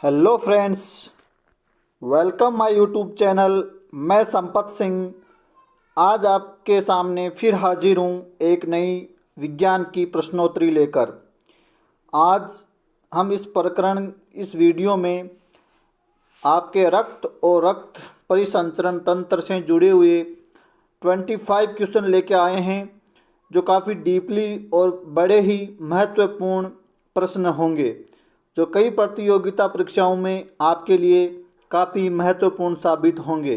Hello friends, welcome my YouTube channel. मैं संपत सिंह आज आपके सामने फिर हाजिर हूँ एक नई विज्ञान की प्रश्नोत्तरी लेकर। आज हम इस वीडियो में आपके रक्त और रक्त परिसंचरण तंत्र से जुड़े हुए 25 क्वेश्चन लेके आए हैं, जो काफ़ी डीपली और बड़े ही महत्वपूर्ण प्रश्न होंगे, जो कई प्रतियोगिता परीक्षाओं में आपके लिए काफ़ी महत्वपूर्ण साबित होंगे।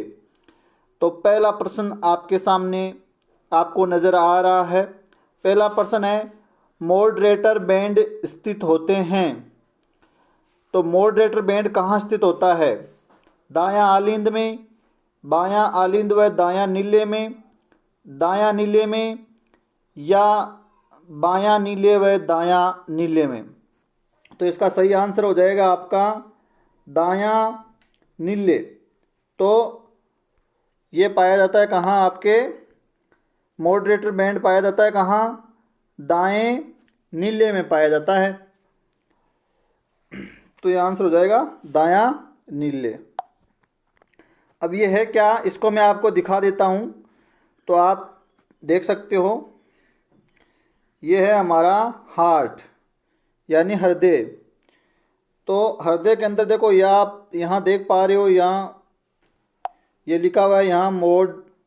तो पहला प्रश्न आपके सामने आपको नज़र आ रहा है। पहला प्रश्न है, मॉडरेटर बैंड स्थित होते हैं। तो मॉडरेटर बैंड कहाँ स्थित होता है? दायां आलिंद में, बायां आलिंद व दायां नीले में, दायां नीले में या बायां नीले व दायां नीले में। तो इसका सही आंसर हो जाएगा आपका दायां नीले। तो ये पाया जाता है कहाँ? आपके मॉडरेटर बैंड पाया जाता है कहाँ? दाएं नीले में पाया जाता है। तो ये आंसर हो जाएगा दायां नीले। अब ये है क्या, इसको मैं आपको दिखा देता हूँ तो आप देख सकते हो। ये है हमारा हार्ट यानी हृदय। तो हृदय के अंदर देखो, या आप यहाँ देख पा रहे हो, यहाँ ये लिखा हुआ है, यहाँ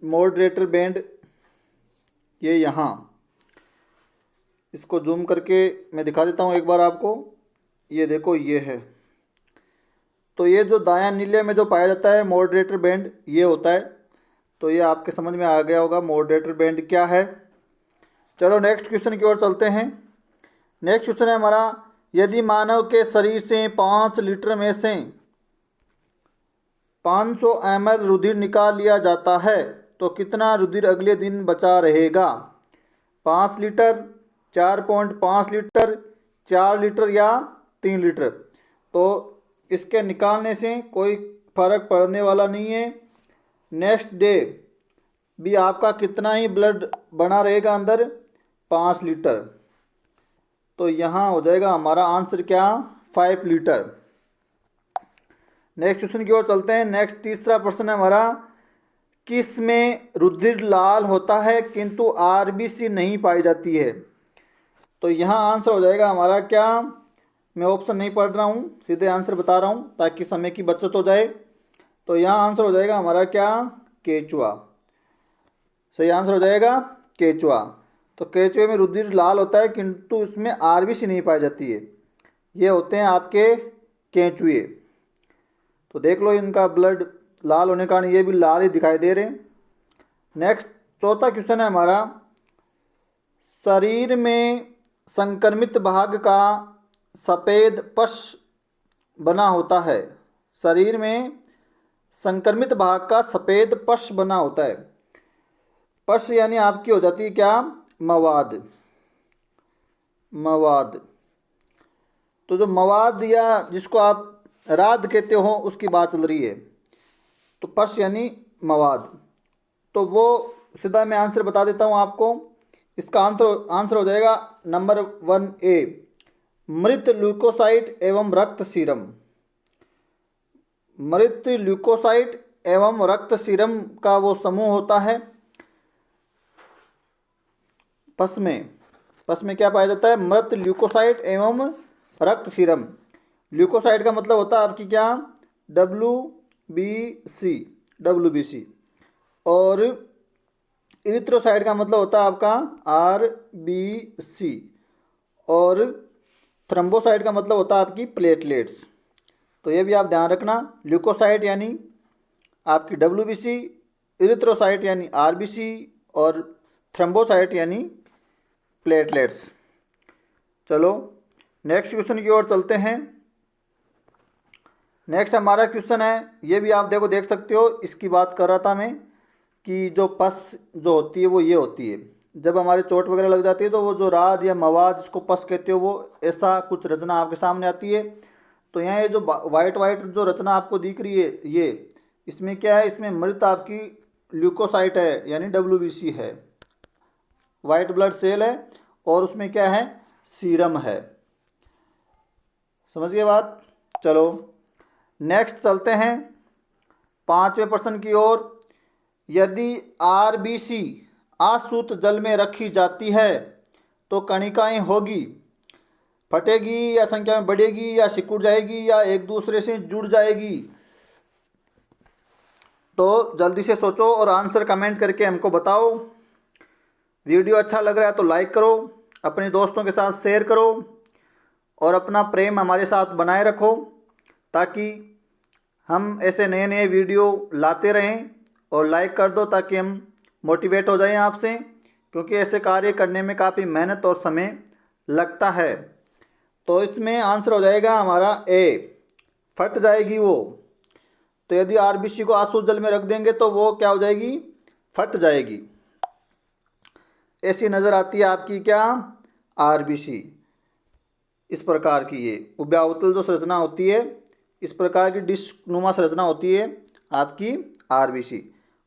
मॉडरेटर बैंड, ये यहाँ। इसको जूम करके मैं दिखा देता हूँ एक बार आपको। ये देखो, ये है। तो ये जो दायां नीले में जो पाया जाता है मॉडरेटर बैंड, ये होता है। तो ये आपके समझ में आ गया होगा मॉडरेटर बैंड क्या है। चलो नेक्स्ट क्वेश्चन की ओर चलते हैं। नेक्स्ट क्वेश्चन है हमारा, यदि मानव के शरीर से 5 लीटर में से 500 ml रुधिर निकाल लिया जाता है तो कितना रुधिर अगले दिन बचा रहेगा? 5 लीटर, 4.5 लीटर, 4 लीटर या 3 लीटर। तो इसके निकालने से कोई फर्क पड़ने वाला नहीं है। नेक्स्ट डे भी आपका कितना ही ब्लड बना रहेगा अंदर? 5 लीटर। तो यहाँ हो जाएगा हमारा आंसर क्या? 5 लीटर। नेक्स्ट क्वेश्चन की ओर चलते हैं। नेक्स्ट तीसरा प्रश्न है हमारा, किस में रुधिर लाल होता है किंतु आरबीसी नहीं पाई जाती है? तो यहाँ आंसर हो जाएगा हमारा क्या? मैं ऑप्शन नहीं पढ़ रहा हूँ, सीधे आंसर बता रहा हूँ ताकि समय की बचत हो जाए। तो यहाँ आंसर हो जाएगा हमारा क्या? केचुआ। सही आंसर हो जाएगा केचुआ। तो केचुए में रुधिर लाल होता है किंतु उसमें आरबीसी नहीं पाई जाती है। ये होते हैं आपके केंचुए। तो देख लो, इनका ब्लड लाल होने के कारण ये भी लाल ही दिखाई दे रहे हैं। नेक्स्ट चौथा क्वेश्चन है हमारा, शरीर में संक्रमित भाग का सफ़ेद पश बना होता है। शरीर में संक्रमित भाग का सफ़ेद पश बना होता है। पश यानी आपकी हो जाती है क्या? मवाद। मवाद। तो जो मवाद या जिसको आप राद कहते हो उसकी बात चल रही है। तो पश यानी मवाद। तो वो सीधा मैं आंसर बता देता हूँ आपको। इसका आंसर हो जाएगा नंबर 1A, मृत ल्यूकोसाइट एवं रक्त सीरम। मृत ल्यूकोसाइट एवं रक्त सीरम का वो समूह होता है। पश में क्या पाया जाता है? मृत ल्यूकोसाइट एवं रक्त सीरम। ल्यूकोसाइट का मतलब होता है आपकी क्या? WBC। और इरिथ्रोसाइट का मतलब होता है आपका RBC। और थ्रम्बोसाइट का मतलब होता है आपकी प्लेटलेट्स। तो ये भी आप ध्यान रखना। ल्यूकोसाइट यानी आपकी WBC, इरिथ्रोसाइट यानी RBC और थ्रम्बोसाइट यानी प्लेटलेट्स। चलो नेक्स्ट क्वेश्चन की ओर चलते हैं। नेक्स्ट हमारा क्वेश्चन है, ये भी आप देख सकते हो। इसकी बात कर रहा था मैं कि जो पस जो होती है वो ये होती है। जब हमारे चोट वगैरह लग जाती है तो वो जो राद या मवाद जिसको पस कहते हो, वो ऐसा कुछ रचना आपके सामने आती है। तो यहाँ ये जो वाइट जो रचना आपको दिख रही है, ये इसमें क्या है? इसमें मृत आपकी ल्यूकोसाइट है यानी WBC है, वाइट ब्लड सेल है। और उसमें क्या है? सीरम है। समझ गए बात? चलो नेक्स्ट चलते हैं 5वें प्रश्न की ओर। यदि आरबीसी आसूत जल में रखी जाती है तो कणिकाएं होगी, फटेगी या संख्या में बढ़ेगी या सिकुड़ जाएगी या एक दूसरे से जुड़ जाएगी? तो जल्दी से सोचो और आंसर कमेंट करके हमको बताओ। वीडियो अच्छा लग रहा है तो लाइक करो, अपने दोस्तों के साथ शेयर करो और अपना प्रेम हमारे साथ बनाए रखो ताकि हम ऐसे नए नए वीडियो लाते रहें। और लाइक कर दो ताकि हम मोटिवेट हो जाएं आपसे, क्योंकि ऐसे कार्य करने में काफ़ी मेहनत और समय लगता है। तो इसमें आंसर हो जाएगा हमारा ए, फट जाएगी वो। तो यदि आरबीसी को आसूत जल में रख देंगे तो वो क्या हो जाएगी? फट जाएगी। ऐसी नज़र आती है आपकी क्या? आरबीसी। इस प्रकार की ये उभयावतल जो संरचना होती है, इस प्रकार की डिस्क नुमा संरचना होती है आपकी आरबीसी।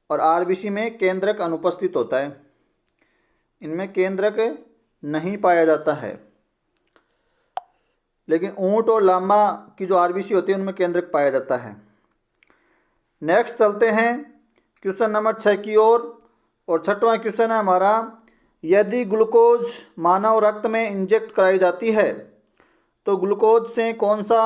और आरबीसी में केंद्रक अनुपस्थित होता है, इनमें केंद्रक नहीं पाया जाता है। लेकिन ऊंट और लामा की जो आरबीसी होती है उनमें केंद्रक पाया जाता है। नेक्स्ट चलते हैं क्वेश्चन नंबर 6 की ओर। और छठवां क्वेश्चन है हमारा, यदि ग्लूकोज मानव रक्त में इंजेक्ट कराई जाती है तो ग्लूकोज से कौन सा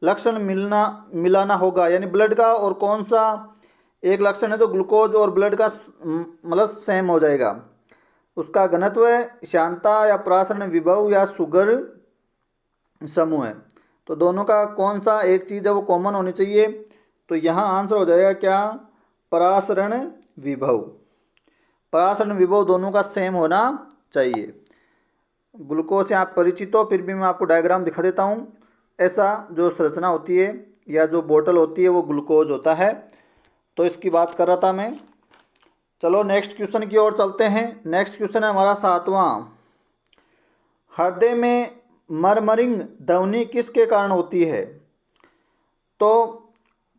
लक्षण मिलाना होगा, यानी ब्लड का, और कौन सा एक लक्षण है जो ग्लूकोज और ब्लड का मतलब सेम हो जाएगा? उसका घनत्व, श्यानता या परासरण विभव या शुगर समूह है। तो दोनों का कौन सा एक चीज़ है वो कॉमन होनी चाहिए। तो यहाँ आंसर हो जाएगा क्या? परासरण विभव। परासरण विभव दोनों का सेम होना चाहिए। ग्लूकोज से आप परिचित हो, फिर भी मैं आपको डायग्राम दिखा देता हूँ। ऐसा जो संरचना होती है या जो बोतल होती है वो ग्लूकोज होता है। तो इसकी बात कर रहा था मैं। चलो नेक्स्ट क्वेश्चन की ओर चलते हैं। नेक्स्ट क्वेश्चन है हमारा 7वां। हृदय में मरमरिंग ध्वनि किसके कारण होती है? तो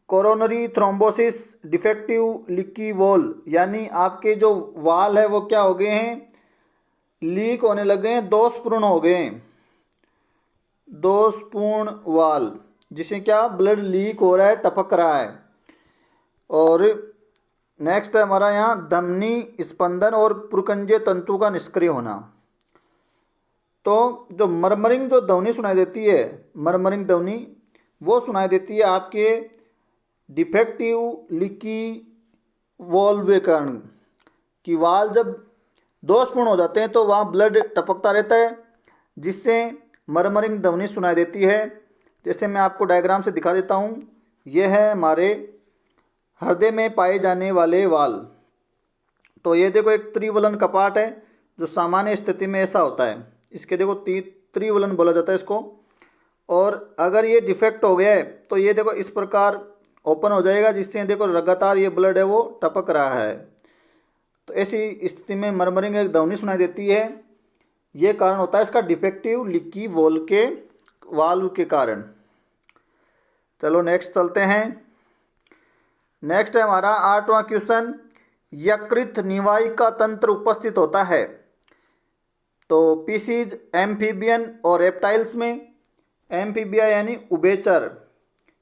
coronary thrombosis, defective leaky wall, यानी आपके जो वाल है वो क्या हो गए हैं? लीक होने लगे हैं, दोषपूर्ण हो गए हैं। दोषपूर्ण वाल, जिसे क्या ब्लड लीक हो रहा है, टपक रहा है। और नेक्स्ट है हमारा यहाँ धमनी स्पंदन और पुरकंजीय तंतु का निष्क्रिय होना। तो जो मरमरिंग जो ध्वनि सुनाई देती है, मरमरिंग ध्वनि वो सुनाई देती है आपके डिफेक्टिव लीकी वॉल्व के कारण। कि वाल जब दोषपूर्ण हो जाते हैं तो वहाँ ब्लड टपकता रहता है, जिससे मरमरिंग ध्वनि सुनाई देती है। जैसे मैं आपको डायग्राम से दिखा देता हूँ। यह है हमारे हृदय में पाए जाने वाले वाल। तो ये देखो एक त्रिवलन कपाट है जो सामान्य स्थिति में ऐसा होता है। इसके देखो त्रिवलन बोला जाता है इसको। और अगर ये डिफेक्ट हो गया है तो ये देखो इस प्रकार ओपन हो जाएगा, जिससे देखो लगातार ये ब्लड है वो टपक रहा है। तो ऐसी स्थिति में मरमरिंग एक ध्वनि सुनाई देती है। ये कारण होता है इसका डिफेक्टिव लीकी वाल्व के कारण। चलो नेक्स्ट चलते हैं। नेक्स्ट है हमारा 8वां क्वेश्चन। यकृत निवाहिका तंत्र उपस्थित होता है तो पीसीज, एम्फीबियन और रेप्टाइल्स में। एम्फीबिया यानी उभयचर,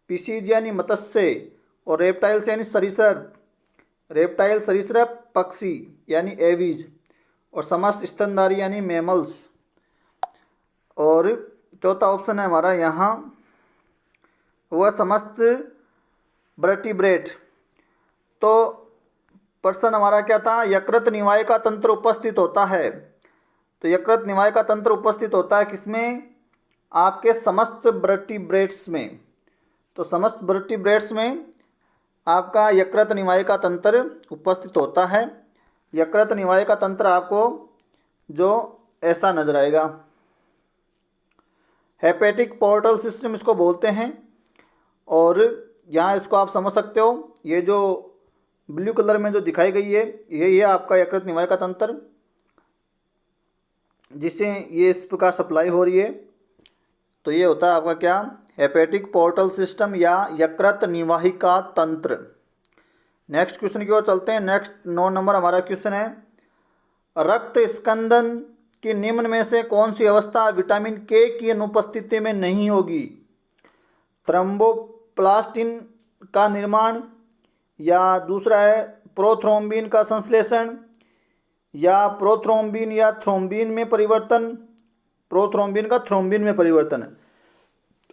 पीसीज यानी मत्स्य और रेप्टाइल्स यानी सरीसृप। रेप्टाइल सरीसृप, पक्षी यानी एवीज, और समस्त स्तनधारी यानी मैमल्स। और चौथा ऑप्शन है हमारा यहाँ वह समस्त वर्टिब्रेट। तो प्रश्न हमारा क्या था? यकृत निवाहिका तंत्र उपस्थित होता है। तो यकृत निवाहिका तंत्र उपस्थित होता है किसमें? आपके समस्त वर्टिब्रेट्स में। तो समस्त वर्टिब्रेट्स में आपका यकृत निवाहिका तंत्र उपस्थित होता है। यकृत निवाहिका तंत्र आपको जो ऐसा नजर आएगा, हेपेटिक पोर्टल सिस्टम इसको बोलते हैं। और यहाँ इसको आप समझ सकते हो, ये जो ब्लू कलर में जो दिखाई गई है ये है आपका यकृत निवाहिका तंत्र, जिससे ये इस प्रकार सप्लाई हो रही है। तो ये होता है आपका क्या? हेपेटिक पोर्टल सिस्टम या यकृत निवाहिका तंत्र। नेक्स्ट क्वेश्चन की ओर चलते हैं। नेक्स्ट 9 नंबर हमारा क्वेश्चन है, रक्त स्कंदन की निम्न में से कौन सी अवस्था विटामिन के की अनुपस्थिति में नहीं होगी? प्लास्टिन का निर्माण, या दूसरा है प्रोथ्रोम्बिन का संश्लेषण, या प्रोथ्रोम्बिन या थ्रोम्बिन में परिवर्तन, प्रोथ्रोम्बिन का थ्रोम्बिन में परिवर्तन,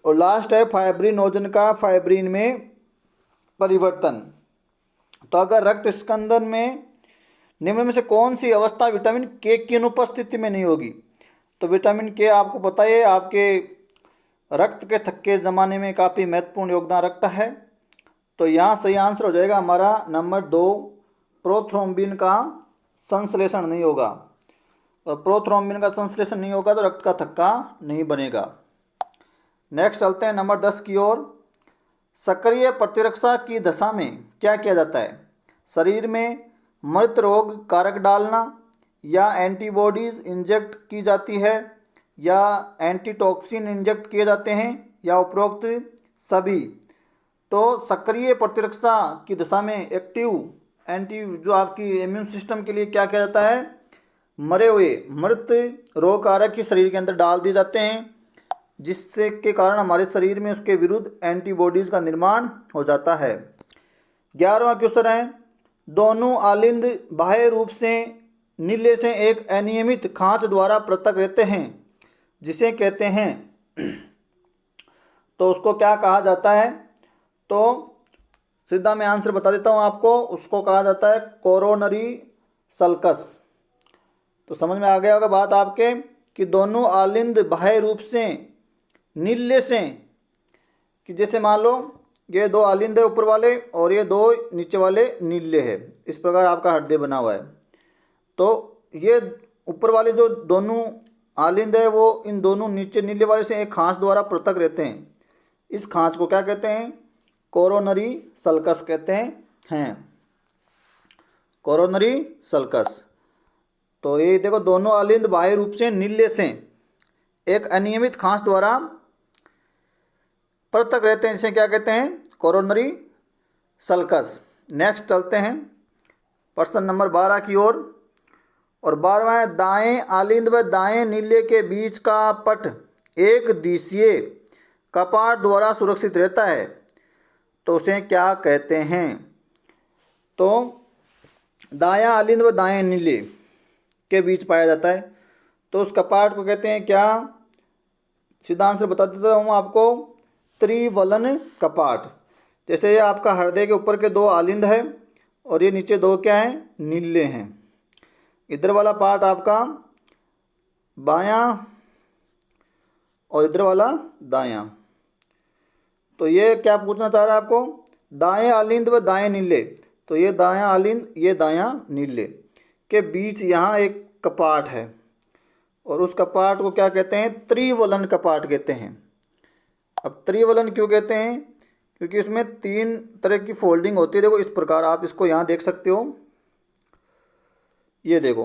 और लास्ट है फाइब्रिनोजन का फाइब्रिन में परिवर्तन। तो अगर रक्त स्कंदन में निम्न में से कौन सी अवस्था विटामिन के की अनुपस्थिति में नहीं होगी? तो विटामिन के आपको पता है आपके रक्त के थक्के जमाने में काफ़ी महत्वपूर्ण योगदान रखता है। तो यहाँ सही आंसर हो जाएगा हमारा नंबर 2, प्रोथ्रोम्बिन का संश्लेषण नहीं होगा। और प्रोथ्रोम्बिन का संश्लेषण नहीं होगा तो रक्त का थक्का नहीं बनेगा। नेक्स्ट चलते हैं नंबर 10 की ओर। सक्रिय प्रतिरक्षा की दशा में क्या किया जाता है? शरीर में मृत रोग कारक डालना, या एंटीबॉडीज़ इंजेक्ट की जाती है, या एंटीटॉक्सिन इंजेक्ट किए जाते हैं, या उपरोक्त सभी। तो सक्रिय प्रतिरक्षा की दशा में एक्टिव एंटी जो आपकी इम्यून सिस्टम के लिए क्या किया जाता है? मरे हुए मृत रोग कारक की शरीर के अंदर डाल दिए जाते हैं, जिससे के कारण हमारे शरीर में उसके विरुद्ध एंटीबॉडीज़ का निर्माण हो जाता है। 11वां क्वेश्चन है, दोनों आलिंद बाह्य रूप से नीले से एक अनियमित खांच द्वारा पृथक रहते हैं, जिसे कहते हैं, तो उसको क्या कहा जाता है? तो सीधा मैं आंसर बता देता हूँ आपको, उसको कहा जाता है कोरोनरी सल्कस। तो समझ में आ गया होगा बात आपके कि दोनों आलिंद बाह्य रूप से नीले से, कि जैसे मान लो ये दो आलिंद है ऊपर वाले और ये दो नीचे वाले नीले है, इस प्रकार आपका हृदय बना हुआ है। तो ये ऊपर वाले जो दोनों आलिंद है वो इन दोनों नीचे नीले वाले से एक खांच द्वारा पृथक रहते हैं। इस खांच को क्या कहते हैं? कोरोनरी सल्कस कहते हैं। Coronary sulcus. तो ये देखो दोनों आलिंद बाह्य रूप से नीले से एक अनियमित खांच द्वारा पृथक रहते हैं, जिसे क्या कहते हैं? Coronary sulcus. नेक्स्ट चलते हैं प्रश्न नंबर 12 की ओर। और 12वां है, दाएं आलिंद व दाएं नीले के बीच का पट एक दिशीय कपाट द्वारा सुरक्षित रहता है, तो उसे क्या कहते हैं? तो दायां आलिंद व दाएं नीले के बीच पाया जाता है, तो उस कपाट को कहते हैं क्या? सीधा आंसर बता देता हूँ आपको, त्रिवलन कपाट। जैसे ये आपका हृदय के ऊपर के दो आलिंद है और ये नीचे दो क्या हैं? नीले हैं। इधर वाला पार्ट आपका बायां और इधर वाला दायां। तो ये क्या पूछना चाह रहा है आपको? दाएं आलिंद व दाएं नीले। तो ये दायां आलिंद ये दायां नीले के बीच यहाँ एक कपाट है, और उस कपाट को क्या कहते हैं? त्रिवलन कपाट कहते हैं। अब त्रिवलन क्यों कहते हैं? क्योंकि इसमें 3 तरह की फोल्डिंग होती है। देखो इस प्रकार आप इसको यहाँ देख सकते हो, ये देखो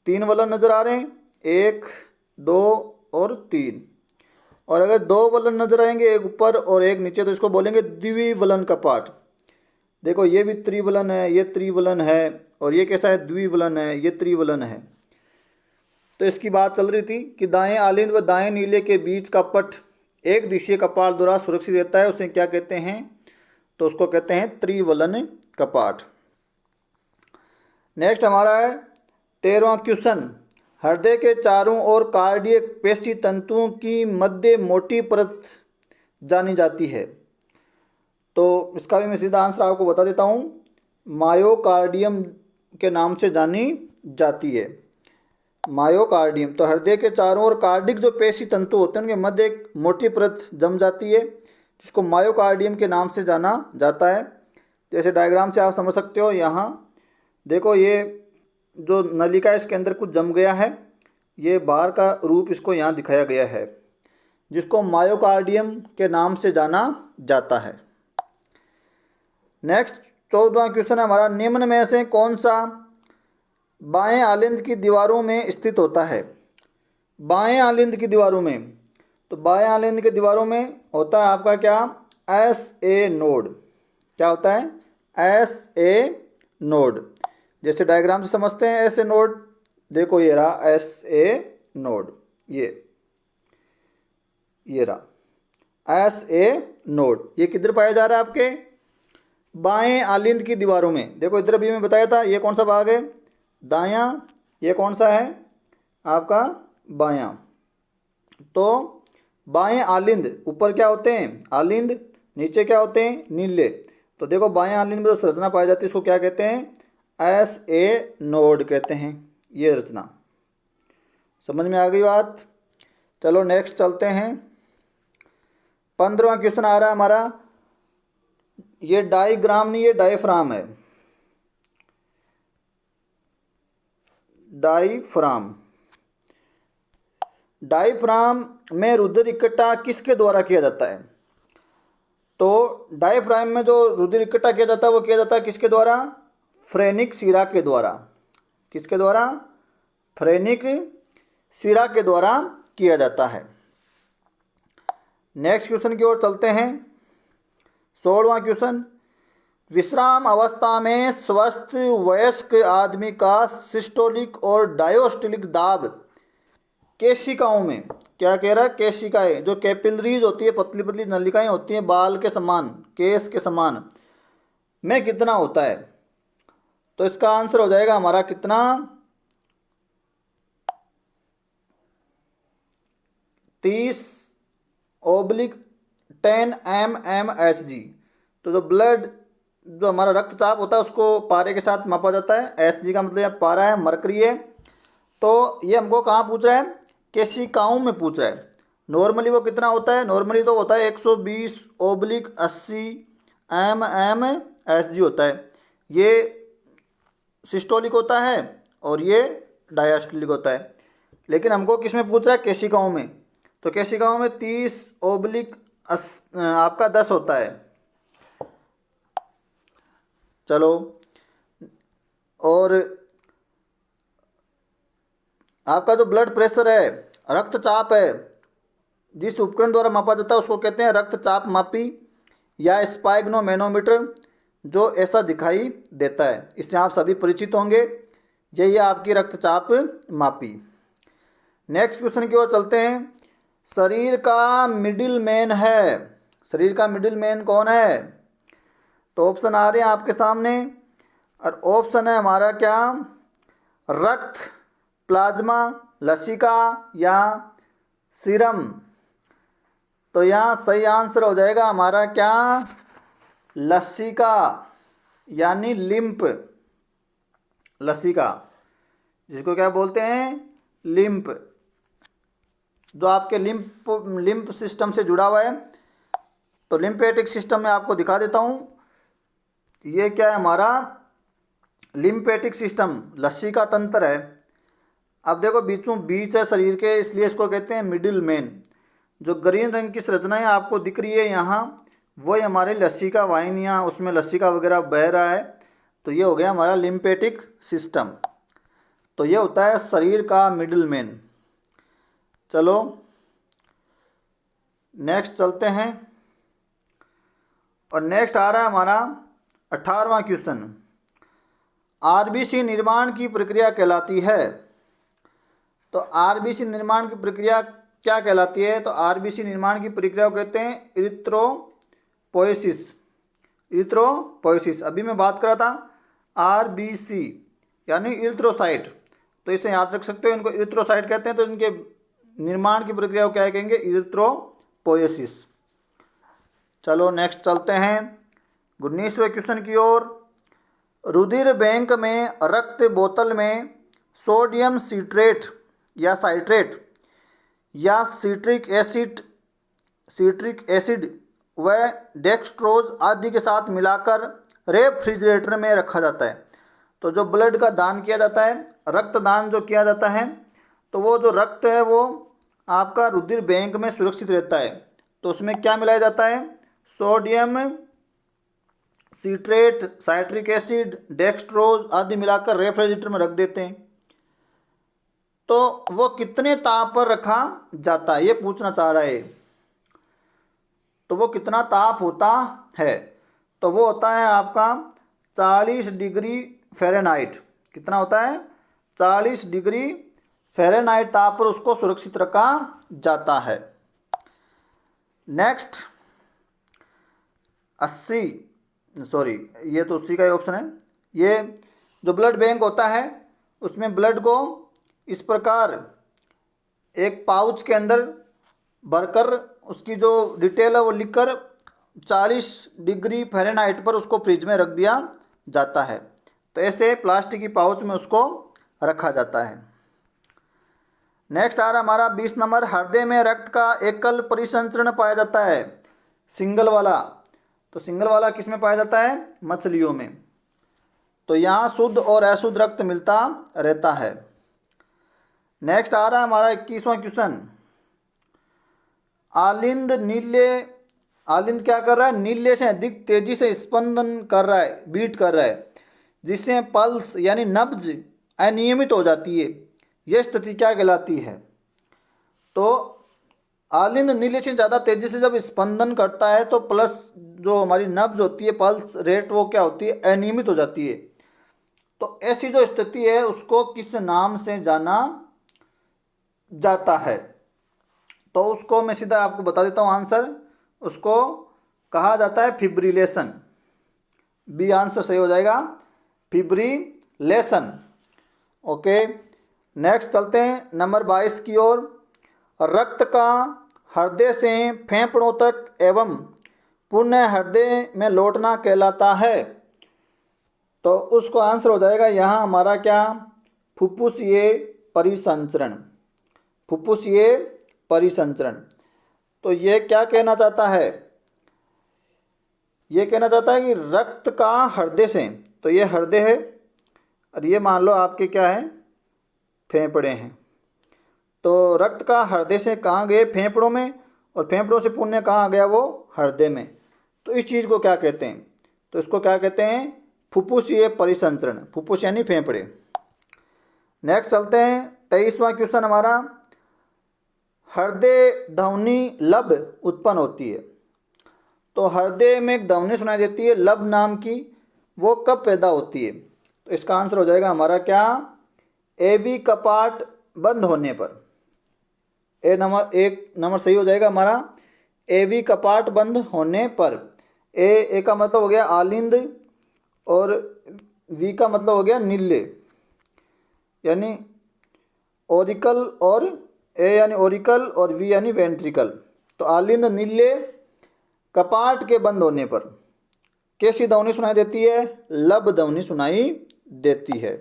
3 वलन नज़र आ रहे हैं, 1, 2 और 3। और अगर 2 वलन नज़र आएंगे, एक ऊपर और एक नीचे, तो इसको बोलेंगे द्विवलन कपाट। देखो ये भी त्रिवलन है, ये त्रिवलन है, और ये कैसा है? द्विवलन है, ये त्रिवलन है। तो इसकी बात चल रही थी कि दाएं आलिंद व दाएं नीले के बीच का पट एक दिशीय कपाट द्वारा सुरक्षित रहता है, उसे क्या कहते हैं? तो उसको कहते हैं त्रिवलन कपाट। नेक्स्ट हमारा है 13वां क्वेश्चन। हृदय के चारों ओर कार्डियक पेशी तंतुओं की मध्य मोटी परत जानी जाती है, तो इसका भी मैं सीधा आंसर आपको बता देता हूँ, मायोकार्डियम के नाम से जानी जाती है। मायोकार्डियम। तो हृदय के चारों ओर कार्डिक जो पेशी तंतु होते हैं उनके मध्य एक मोटी परत जम जाती है, जिसको मायोकार्डियम के नाम से जाना जाता है। जैसे डायग्राम से आप समझ सकते हो, यहाँ देखो ये जो नलिका है इसके अंदर कुछ जम गया है, ये बाहर का रूप इसको यहाँ दिखाया गया है, जिसको मायोकार्डियम के नाम से जाना जाता है। नेक्स्ट 14वां क्वेश्चन है हमारा, निम्न में से कौन सा बाएं आलिंद की दीवारों में स्थित होता है? बाएं आलिंद की दीवारों में, तो बाएं आलिंद की दीवारों में होता है आपका क्या? SA node. क्या होता है? SA node. जैसे डायग्राम से समझते हैं SA नोड, देखो ये रहा SA नोड, ये रहा SA नोड। ये किधर पाया जा रहा है? आपके बाएं आलिंद की दीवारों में। देखो इधर अभी मैं बताया था, ये कौन सा भाग है? दायां। ये कौन सा है? आपका बायां। तो बाएं आलिंद, ऊपर क्या होते हैं? आलिंद। नीचे क्या होते हैं? नीले। तो देखो बाएं आलिंद में जो संरचना पाई जाती है इसको क्या कहते हैं? SA नोड कहते हैं। ये रचना समझ में आ गई बात? चलो नेक्स्ट चलते हैं। 15वां क्वेश्चन आ रहा है हमारा। ये डाईग्राम नहीं, ये डायफ्राम है। डाईफ्राम। डायफ्राम में रुधिर इकट्ठा किसके द्वारा किया जाता है? तो डायफ्राम में जो रुधिर इकट्ठा किया जाता है वो किया जाता है किसके द्वारा? फ्रेनिक शिरा के द्वारा। किसके द्वारा? फ्रेनिक शिरा के द्वारा किया जाता है। नेक्स्ट क्वेश्चन की ओर चलते हैं। 16वां क्वेश्चन। विश्राम अवस्था में स्वस्थ वयस्क आदमी का सिस्टोलिक और डायोस्टोलिक दाब केशिकाओं में, क्या कह रहा है? केशिकाएं, जो कैपिलरीज होती है, पतली पतली नलिकाएं होती हैं बाल के समान, केस के समान, में कितना होता है? तो इसका आंसर हो जाएगा हमारा कितना? 30/10 mmHg। तो जो ब्लड, जो हमारा रक्तचाप होता है उसको पारे के साथ मापा जाता है। Hg का मतलब यहाँ पारा है, मरकरी है। तो ये हमको कहाँ पूछ रहा है? केशिकाओं में पूछ रहा है। नॉर्मली वो कितना होता है? नॉर्मली तो होता है 120/80 mmHg होता है। ये सिस्टोलिक होता है और ये डायस्टोलिक होता है। लेकिन हमको किस में पूछ रहा है? केशिकाओं में। तो केशिकाओं में 30/आपका 10 होता है। चलो, और आपका जो ब्लड प्रेशर है, रक्तचाप है, जिस उपकरण द्वारा मापा जाता है उसको कहते हैं रक्तचाप मापी या स्पाइग्नोमेनोमीटर, जो ऐसा दिखाई देता है। इससे आप सभी परिचित होंगे। यही है आपकी रक्तचाप मापी। नेक्स्ट क्वेश्चन की ओर चलते हैं। शरीर का मिडिल मैन है। शरीर का मिडिल मैन कौन है? तो ऑप्शन आ रहे हैं आपके सामने, और ऑप्शन है हमारा क्या? रक्त, प्लाज्मा, लसिका या सीरम। तो यहाँ सही आंसर हो जाएगा हमारा क्या? लसिका, यानी लिम्फ। लसिका, जिसको क्या बोलते हैं? लिम्फ, जो आपके लिम्फ सिस्टम से जुड़ा हुआ है। तो लिम्फेटिक सिस्टम में आपको दिखा देता हूँ। ये क्या है हमारा? लिम्फेटिक सिस्टम, लसिका तंत्र है। अब देखो बीच है शरीर के, इसलिए इसको कहते हैं मिडिल मैन। जो ग्रीन रंग की संरचनाएं आपको दिख रही है यहाँ, वही हमारी लसिका वाहिनियाँ, उसमें लसिका वगैरह बह रहा है। तो ये हो गया हमारा लिम्फेटिक सिस्टम। तो ये होता है शरीर का मिडिल मैन। चलो नेक्स्ट चलते हैं। और नेक्स्ट आ रहा है हमारा 18वां क्वेश्चन। RBC निर्माण की प्रक्रिया कहलाती है। तो RBC निर्माण की प्रक्रिया क्या कहलाती है? तो RBC निर्माण की प्रक्रिया को कहते हैं इरिथ्रोपोइसिस। इरिथ्रोपोइसिस, अभी मैं बात कर रहा था RBC यानी इरिथ्रोसाइट। तो इसे याद रख सकते हो, इनको इरिथ्रोसाइट कहते हैं। तो इनके निर्माण की प्रक्रिया को क्या कहेंगे? इरिथ्रोपोइसिस। चलो नेक्स्ट चलते हैं 19वें क्वेश्चन की ओर। रुधिर बैंक में रक्त बोतल में सोडियम सिट्रेट या साइट्रेट या सिट्रिक एसिड व डेक्सट्रोज आदि के साथ मिलाकर रेफ्रिजरेटर में रखा जाता है। तो जो ब्लड का दान किया जाता है, रक्तदान जो किया जाता है, तो वो जो रक्त है वो आपका रुधिर बैंक में सुरक्षित रहता है। तो उसमें क्या मिलाया जाता है? Sodium citrate, citric acid, dextrose आदि मिलाकर रेफ्रिजरेटर में रख देते हैं। तो वो कितने ताप पर रखा जाता है, ये पूछना चाह रहा है। तो वो कितना ताप होता है? तो वो होता है आपका 40 डिग्री फ़ारेनहाइट। कितना होता है? 40 डिग्री फ़ारेनहाइट ताप पर उसको सुरक्षित रखा जाता है। नेक्स्ट 80, सॉरी ये तो उसी का ही ऑप्शन है। ये जो ब्लड बैंक होता है उसमें ब्लड को इस प्रकार एक पाउच के अंदर भरकर उसकी जो डिटेल है वो लिखकर 40 डिग्री फ़ारेनहाइट पर उसको फ्रिज में रख दिया जाता है। तो ऐसे प्लास्टिक की पाउच में उसको रखा जाता है। नेक्स्ट आ रहा हमारा 20 नंबर, हृदय में रक्त का एकल परिसंचरण पाया जाता है, सिंगल वाला। तो सिंगल वाला किस में पाया जाता है? मछलियों में। तो यहाँ शुद्ध और अशुद्ध रक्त मिलता रहता है। नेक्स्ट आ रहा है हमारा 21वां क्वेश्चन, आलिंद नील्य, आलिंद क्या कर रहा है? नील्य से अधिक तेजी से स्पंदन कर रहा है, बीट कर रहा है, जिससे पल्स यानी नब्ज अनियमित हो जाती है। यह स्थिति क्या कहलाती है? तो आलिंद नील्य से ज़्यादा तेजी से जब स्पंदन करता है तो प्लस जो हमारी नब्ज होती है, पल्स रेट, वो क्या होती है? अनियमित हो जाती है। तो ऐसी जो स्थिति है उसको किस नाम से जाना जाता है? तो उसको मैं सीधा आपको बता देता हूँ आंसर। उसको कहा जाता है फिब्रिलेशन। बी आंसर सही हो जाएगा, फिब्रिलेशन। ओके, नेक्स्ट चलते हैं नंबर 22 की ओर। रक्त का हृदय से फेफड़ों तक एवं पुनः हृदय में लौटना कहलाता है। तो उसको आंसर हो जाएगा यहाँ हमारा क्या? फुफ्फुसीय परिसंचरण, फुफ्फुसीय परिसंचरण। तो ये क्या कहना चाहता है? ये कहना चाहता है कि रक्त का हृदय से, तो ये हृदय है और ये मान लो आपके क्या है? फेफड़े हैं। तो रक्त का हृदय से कहाँ गए? फेफड़ों में, और फेफड़ों से पुण्य कहाँ गया? वो हृदय में। तो इस चीज़ को क्या कहते हैं? तो इसको क्या कहते हैं? फुफ्फुसीय परिसंचरण। फुफ्फुस यानी फेफड़े। नेक्स्ट चलते हैं 23वां क्वेश्चन हमारा, हृदय ध्वनि लब उत्पन्न होती है। तो हृदय में एक ध्वनि सुनाई देती है लब नाम की, वो कब पैदा होती है? तो इसका आंसर हो जाएगा हमारा क्या? एवी कपाट बंद होने पर। एक नंबर सही हो जाएगा हमारा, एवी कपाट बंद होने पर। ए का मतलब हो गया आलिंद और वी का मतलब हो गया नील्य, यानी ओरिकल, और ए यानी ओरिकल और वी यानी वेंट्रिकल। तो आलिंद नील्य कपाट के बंद होने पर कैसी ध्वनि सुनाई देती है? लब ध्वनि सुनाई देती है।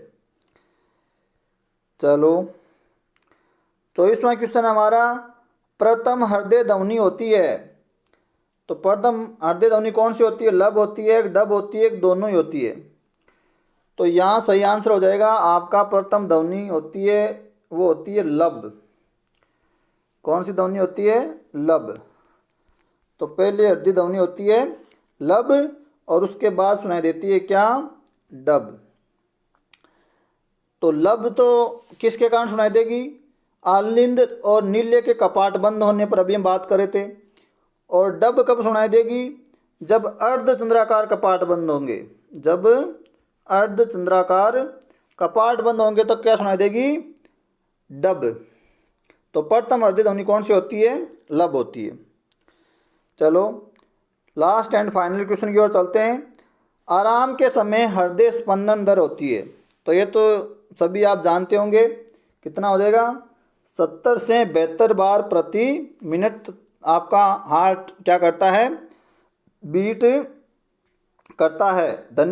चलो 24वां क्वेश्चन हमारा, प्रथम हृदय ध्वनि होती है। तो प्रथम हृदय ध्वनि कौन सी होती है? लब होती है, एक डब होती है, एक दोनों ही होती है। तो यहाँ सही आंसर हो जाएगा आपका, प्रथम ध्वनि होती है वो होती है लब। कौन सी ध्वनि होती है? लब। तो पहले हृदय ध्वनि होती है लब और उसके बाद सुनाई देती है क्या? डब। तो लब तो किसके कारण सुनाई देगी? आलिंद और नील्य के कपाट बंद होने पर, अभी हम बात कर रहे थे। और डब कब सुनाई देगी? जब अर्धचंद्राकार कपाट बंद होंगे। जब अर्धचंद्राकार कपाट बंद होंगे तो क्या सुनाई देगी? डब। तो प्रथम हृदय ध्वनि कौन सी होती है? लब होती है। चलो लास्ट एंड फाइनल क्वेश्चन की ओर चलते हैं। आराम के समय हृदय स्पंदन दर होती है। तो ये तो सभी आप जानते होंगे, कितना हो जाएगा? 70 से 72 बार प्रति मिनट आपका हार्ट क्या करता है? बीट करता है। धन्यवाद।